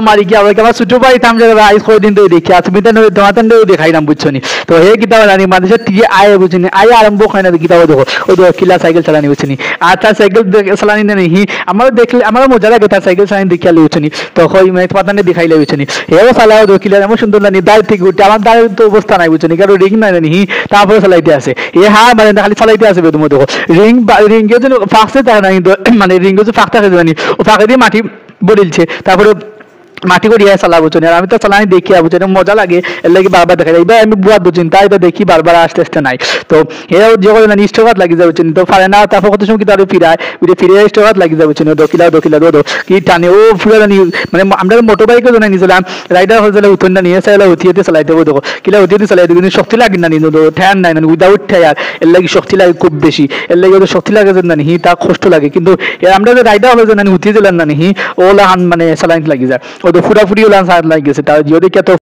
মারি কি আবার আমার ছোট ভাই থাম যাবে আইস কয়দিন তো দেখি তুমি তো তোমার দেখাইলাম বুঝছো নি তো হে কিতাব জানি মানুষের টিকে আয় বুঝছি আয় আরম্ভ হয় না কিতাব দেখো ওই দেখো কিলা সাইকেল চালানি বুঝছি আর তার সাইকেল চালানি নেই আমারও দেখলে আমারও মজা লাগে তার সাইকেল চালানি দেখিয়া বুঝছো তো হয় মানে তোমার দেখাইলে বুঝছো হেও চালাও দেখিলে এমন সুন্দর জানি দাঁড় থেকে উঠে আমার দাঁড়ের তো অবস্থা নাই বুঝছো কারণ রিং নাই জানি তারপরে চালাইতে আছে মানে খালি চালাইতে আছে তোমার দেখো রিংকে যেন ফাঁকতে থাকে না কিন্তু মানে রিংকে যে ফাঁক থাকে জানি ও ফাঁকে দিয়ে মাটি বলিলছে তারপরে মাটি করে চালা বুঝছেন আর আমি তো চালানি দেখি বুঝছেন মজা লাগে এর লাগে বারবার দেখা যায় এবার আমি বুয়াদ বুঝছেন তাই তো দেখি বারবার আস্তে আস্তে নাই তো এরাও যে না ইষ্টঘাত লাগি যাবে তো পারে না তারপর কত সময় কিন্তু আরো ফিরে ইষ্টঘাত লাগি যাবে দকিলা দো কি টানে ও ফুলে জানি মানে আমরা মোটর বাইকে জানাই নিয়েছিলাম রাইডার হয়ে উঠন না নিয়ে চাইলে উঠিয়েতে চালাইতে হবে দেখো কিলা উঠিয়েতে চালাইতে কিন্তু শক্তি লাগে না নিয়ে ঠ্যান নাই না উইদাউট ঠেয়ার এর লাগে শক্তি লাগে খুব বেশি এর লাগে ওদের শক্তি লাগে যে না হি তা কষ্ট লাগে কিন্তু আমরা যে রাইডার হয়ে যে না উঠিয়ে দিলাম না হি ওলা মানে চালাইতে লাগি যায় ও তো ফুরাফুরি ওলা সাথ লাগি গেছে তার যদি